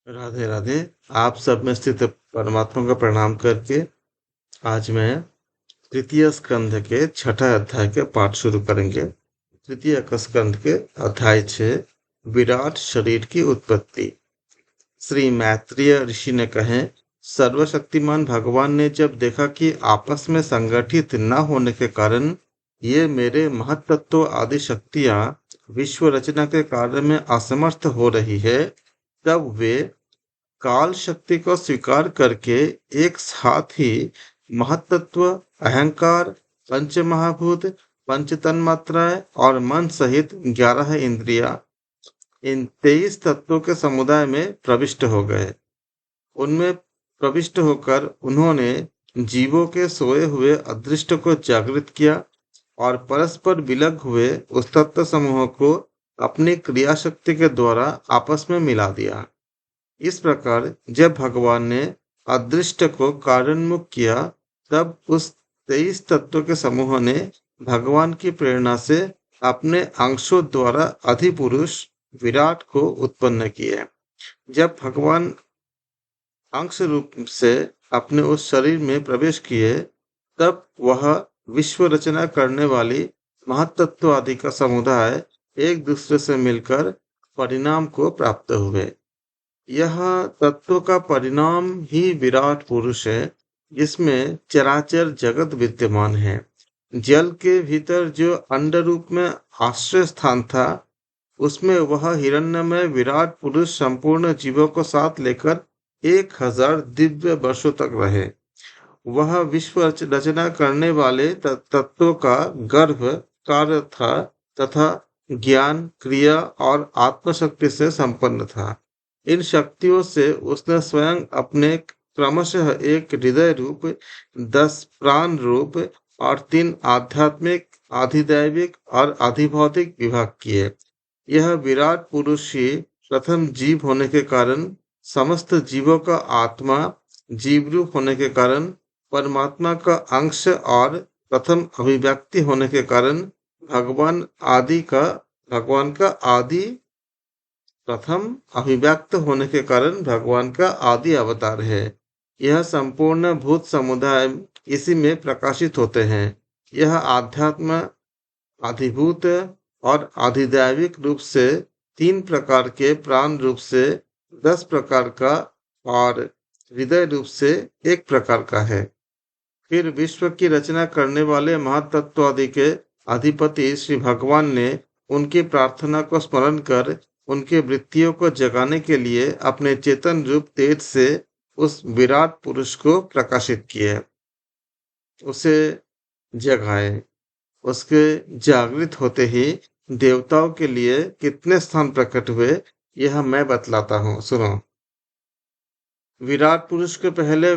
राधे राधे। आप सब में स्थित परमात्मा का प्रणाम करके आज मैं तृतीय स्कंध के छठा अध्याय के पाठ शुरू करेंगे। तृतीय स्कंध के अध्याय 6, विराट शरीर की उत्पत्ति। श्री मैत्रेय ऋषि ने कहे, सर्वशक्तिमान भगवान ने जब देखा कि आपस में संगठित न होने के कारण ये मेरे महत्त्व आदि शक्तियां विश्व रचना के कार्य में असमर्थ हो रही है, तब वे काल शक्ति को स्वीकार करके एक साथ ही महतत्व, अहंकार, पंच महाभूत, पंच तन्मात्राएं और मन सहित 11 इंद्रिया, इन 23 तत्वों के समुदाय में प्रविष्ट हो गए। उनमें प्रविष्ट होकर उन्होंने जीवों के सोए हुए अदृष्ट को जागृत किया और परस्पर विलग हुए उस तत्व समूह को अपनी क्रिया शक्ति के द्वारा आपस में मिला दिया। इस प्रकार जब भगवान ने अदृष्ट को कारणमुख किया, तब उस 23 तत्वों के समूह ने भगवान की प्रेरणा से अपने अंशों द्वारा अधिपुरुष विराट को उत्पन्न किए। जब भगवान अंश रूप से अपने उस शरीर में प्रवेश किए, तब वह विश्व रचना करने वाली महतत्व आदि का समुदाय एक दूसरे से मिलकर परिणाम को प्राप्त हुए। यह तत्व का परिणाम ही विराट पुरुष है, जिसमें चराचर जगत विद्यमान है। जल के भीतर जो अंड रूप में आश्रय स्थान था, उसमें वह हिरण्यमय विराट पुरुष संपूर्ण जीवों को साथ लेकर 1000 दिव्य वर्षों तक रहे। वह विश्व रचना करने वाले तत्वों का गर्भ कार्य था तथा ज्ञान, क्रिया और आत्मशक्ति से संपन्न था। इन शक्तियों से उसने स्वयं अपने क्रमशः एक हृदय रूप, 10 प्राण रूप और 3 आध्यात्मिक, अधिदैविक और अधिभौतिक विभाग किए। यह विराट पुरुष ही प्रथम जीव होने के कारण समस्त जीवों का आत्मा, जीव रूप होने के कारण परमात्मा का अंश और प्रथम अभिव्यक्ति होने के कारण भगवान का आदि प्रथम अभिव्यक्त होने के कारण भगवान का आदि अवतार है। यह संपूर्ण भूत समुदाय इसी में प्रकाशित होते हैं। यह आध्यात्म, अधिभूत और अधिदैविक रूप से 3 प्रकार के, प्राण रूप से 10 प्रकार का और हृदय रूप से 1 प्रकार का है। फिर विश्व की रचना करने वाले महातत्व आदि के अधिपति श्री भगवान ने उनकी प्रार्थना को स्मरण कर उनके वृत्तियों को जगाने के लिए अपने चेतन रूप तेज से उस विराट पुरुष को प्रकाशित किए, उसे जगाए। उसके जागृत होते ही देवताओं के लिए कितने स्थान प्रकट हुए, यह मैं बतलाता हूँ, सुनो। विराट पुरुष के पहले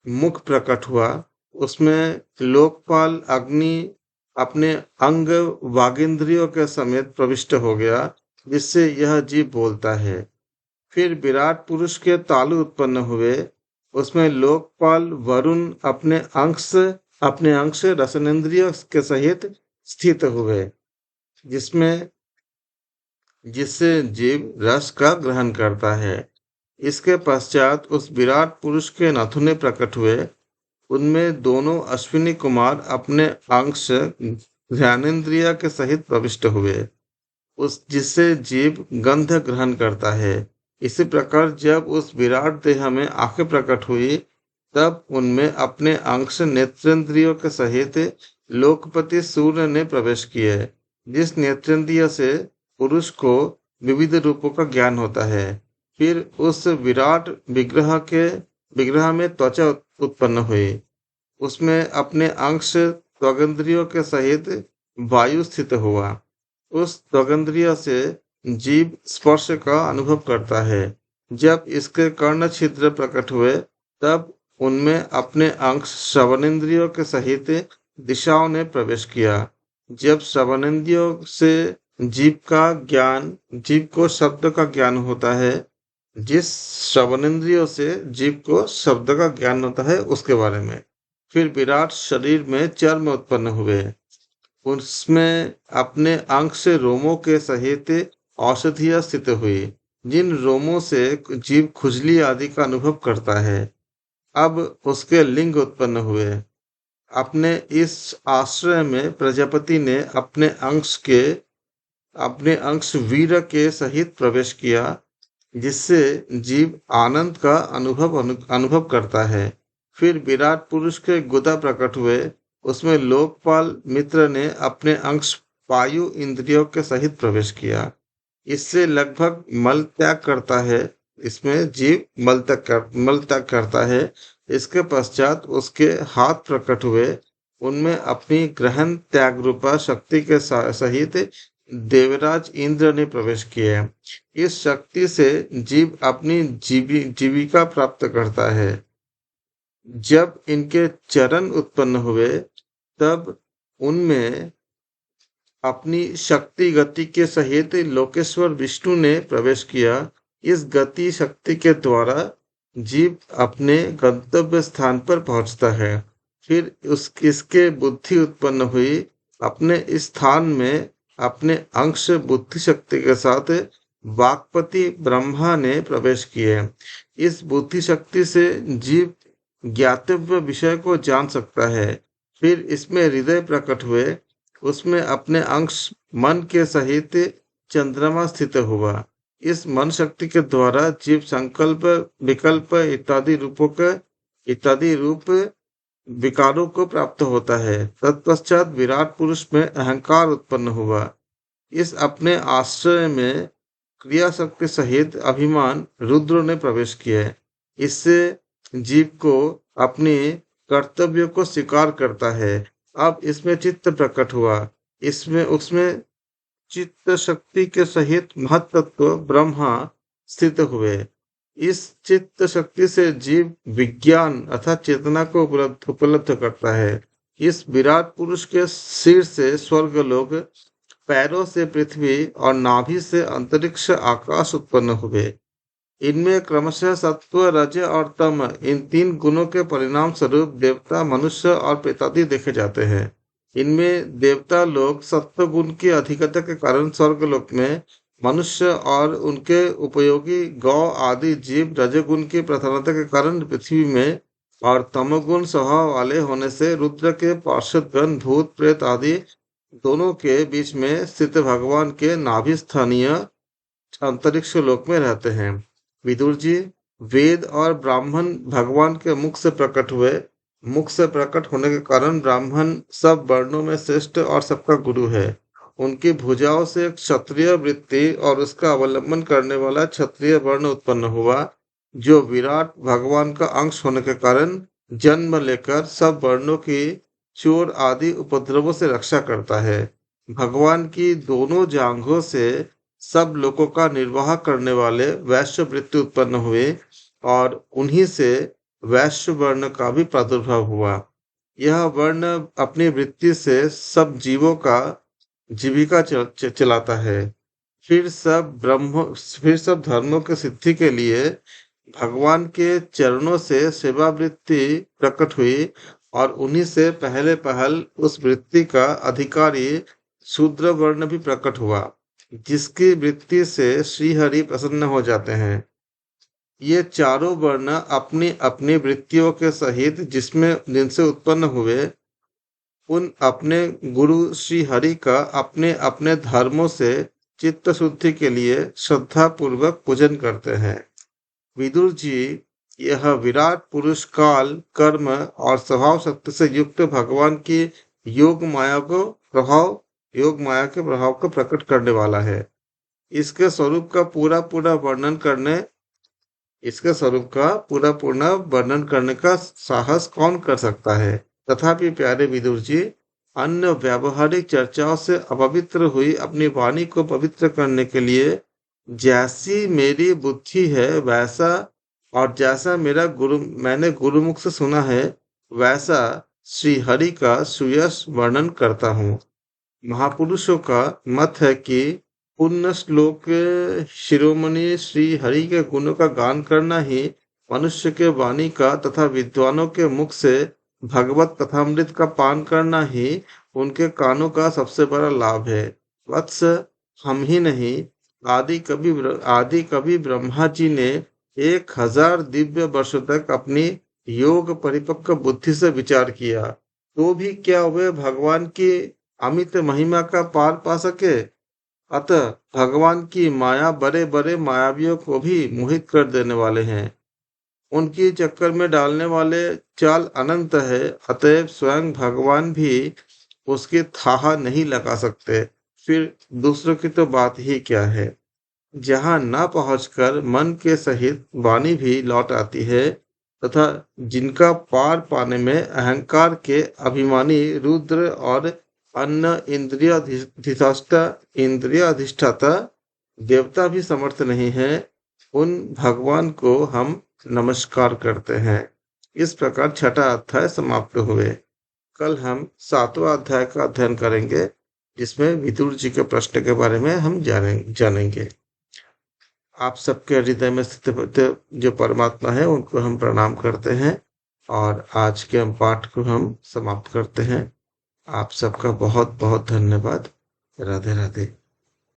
मुख प्रकट हुआ, उसमें लोकपाल अग्नि अपने अंग वागेंद्रियों के समेत प्रविष्ट हो गया, जिससे यह जीव बोलता है। फिर विराट पुरुष के तालु उत्पन्न हुए, उसमें लोकपाल वरुण अपने अंश रसनेन्द्रिय के सहित स्थित हुए, जिससे जीव रस का ग्रहण करता है। इसके पश्चात उस विराट पुरुष के नथुने प्रकट हुए, उनमें दोनों अश्विनी कुमार अपने अंश ज्ञानेन्द्रिय के सहित प्रविष्ट हुए, जिससे जीव गंध ग्रहण करता है। इसी प्रकार जब उस विराट देह में आंखें प्रकट हुई, तब उनमें अपने अंश नेत्रेंद्रियों के सहित लोकपति सूर्य ने प्रवेश किए, जिस नेत्रेंद्रिय से पुरुष को विविध रूपों का ज्ञान होता है। फिर उस विराट विग्रह में त्वचा उत्पन्न हुई, उसमें अपने अंश त्वगेंद्रियों के सहित वायु स्थित हुआ। उस त्वगेंद्रिय से जीव स्पर्श का अनुभव करता है। जब इसके कर्ण छिद्र प्रकट हुए, तब उनमें अपने अंश श्रवणेन्द्रियों के सहित दिशाओं ने प्रवेश किया। जब श्रवणेन्द्रियों से जीव को शब्द का ज्ञान होता है, जिस श्रवणेन्द्रियों से जीव को शब्द का ज्ञान होता है, उसके बारे में। फिर विराट शरीर में चर्म उत्पन्न हुए, उसमें अपने अंश रोमों के सहित औषधियां स्थित हुई, जिन रोमों से जीव खुजली आदि का अनुभव करता है। अब उसके लिंग उत्पन्न हुए। अपने इस आश्रय में प्रजापति ने अपने अंश वीर के सहित प्रवेश किया, जिससे जीव आनंद का अनुभव करता है। फिर विराट पुरुष के गुदा प्रकट हुए। उसमें लोकपाल मित्र ने अपने अंश वायु इंद्रियों के सहित प्रवेश किया। इससे लगभग मल त्याग करता है। इसमें जीव मल त्याग करता है। इसके पश्चात उसके हाथ प्रकट हुए। उनमें अपनी ग्रहण त्याग रूपा शक्ति के सहित देवराज इंद्र ने प्रवेश किया। इस शक्ति से जीव अपनी जीविका प्राप्त करता है। जब इनके चरण उत्पन्न हुए, तब उनमें अपनी शक्ति गति के सहित लोकेश्वर विष्णु ने प्रवेश किया। इस गति शक्ति के द्वारा जीव अपने गंतव्य स्थान पर पहुंचता है। फिर इसके बुद्धि उत्पन्न हुई। अपने इस स्थान में अपने अंश बुद्धि शक्ति के साथ वाक्पति ब्रह्मा ने प्रवेश किए। इस बुद्धि शक्ति से जीव ज्ञातव्य विषय को जान सकता है। फिर इसमें हृदय प्रकट हुए। उसमें अपने अंश मन के सहित चंद्रमा स्थित हुआ। इस मन शक्ति के द्वारा जीव संकल्प, विकल्प इत्यादि रूप विकारों को प्राप्त होता है। तत्पश्चात विराट पुरुष में अहंकार उत्पन्न हुआ। इस अपने आश्रय में क्रिया शक्ति सहित अभिमान रुद्र ने प्रवेश किया। इससे जीव को अपने कर्तव्य को स्वीकार करता है। अब इसमें चित्त प्रकट हुआ। उसमें चित्त शक्ति के सहित महत्त्व ब्रह्मा स्थित हुए। इस चित्त शक्ति से जीव विज्ञान अर्थात चेतना को उपलब्ध करता है। इस विराट पुरुष के सिर से स्वर्ग लोक, पैरों से पृथ्वी और नाभि से अंतरिक्ष आकाश उत्पन्न हुए। इनमें क्रमशः सत्व, रज और तम, इन 3 गुणों के परिणाम स्वरूप देवता, मनुष्य और प्रेतादि देखे जाते हैं। इनमें देवता लोग सत्व गुण की अधिकता के कारण स्वर्गलोक में, मनुष्य और उनके उपयोगी गौ आदि जीव रजोगुण की प्रधानता के कारण पृथ्वी में, और तमोगुण स्वभाव वाले होने से रुद्र के पार्षद गण, भूत प्रेत आदि दोनों के बीच में स्थित भगवान के नाभि स्थानीय अंतरिक्ष लोक में रहते हैं। विदुर जी, वेद और ब्राह्मण भगवान के मुख से प्रकट हुए। मुख से प्रकट होने के कारण ब्राह्मण सब वर्णों में श्रेष्ठ और सबका गुरु है। उनकी भुजाओं से क्षत्रिय वृत्ति और उसका अवलंबन करने वाला क्षत्रिय वर्ण उत्पन्न हुआ, जो विराट भगवान का अंश होने के कारण जन्म लेकर सब वर्णों की चोर आदि उपद्रवों से रक्षा करता है। भगवान की दोनों जांघों से सब लोगों का निर्वाह करने वाले वैश्य वृत्ति उत्पन्न हुए, और उन्हीं से वैश्य वर्ण का भी प्रादुर्भाव हुआ। यह वर्ण अपनी वृत्ति से सब जीवों का जीविका चलाता है। फिर सब धर्मों की सिद्धि के लिए भगवान के चरणों से सेवा वृत्ति प्रकट हुई, और उन्हीं से पहल उस वृत्ति का अधिकारी शूद्र वर्ण भी प्रकट हुआ, जिसकी वृत्ति से श्रीहरि प्रसन्न हो जाते हैं। ये चारों वर्ण अपनी अपनी वृत्तियों के सहित जिनसे उत्पन्न हुए, उन अपने गुरु श्री हरि का अपने अपने धर्मों से चित्त शुद्धि के लिए श्रद्धा पूर्वक पूजन करते हैं। विदुर जी, यह विराट पुरुष काल, कर्म और स्वभाव शक्ति से युक्त भगवान की योग माया के प्रभाव को प्रकट करने वाला है। इसके स्वरूप का पूरा पूर्ण वर्णन करने का साहस कौन कर सकता है। तथापि प्यारे विदुर जी, अन्य व्यावहारिक चर्चाओं से अपवित्र हुई अपनी वाणी को पवित्र करने के लिए जैसी मेरी बुद्धि है वैसा, और जैसा मैंने गुरुमुख से सुना है, वैसा श्री हरि का सुयश वर्णन करता हूँ। महापुरुषों का मत है कि पुण्य श्लोक शिरोमणि श्री हरि के गुणों का गान करना ही मनुष्य के वाणी का तथा विद्वानों के मुख से भगवत कथामृत का पान करना ही उनके कानों का सबसे बड़ा लाभ है। वत्स, हम ही नहीं आदि कवि ब्रह्मा जी ने 1000 दिव्य वर्षों तक अपनी योग परिपक्व बुद्धि से विचार किया, तो भी क्या वे भगवान की अमित महिमा का पार पा सके? अतः भगवान की माया बड़े बड़े मायावियों को भी मोहित कर देने वाले हैं। उनकी चक्कर में डालने वाले चाल अनंत है। अतएव स्वयं भगवान भी उसकी थाह नहीं लगा सकते, फिर दूसरों की तो बात ही क्या है। जहां न पहुंचकर मन के सहित वाणी भी लौट आती है, तथा जिनका पार पाने में अहंकार के अभिमानी रुद्र और अन्य इंद्रिय अधिष्ठाता देवता भी समर्थ नहीं है, उन भगवान को हम नमस्कार करते हैं। इस प्रकार छठा अध्याय समाप्त हुए। कल हम सातवां अध्याय का अध्ययन करेंगे, जिसमें विदुर जी के प्रश्न के बारे में हम जानेंगे। आप सबके हृदय में स्थित जो परमात्मा है उनको हम प्रणाम करते हैं और आज के हम पाठ को हम समाप्त करते हैं। आप सबका बहुत बहुत धन्यवाद। राधे राधे।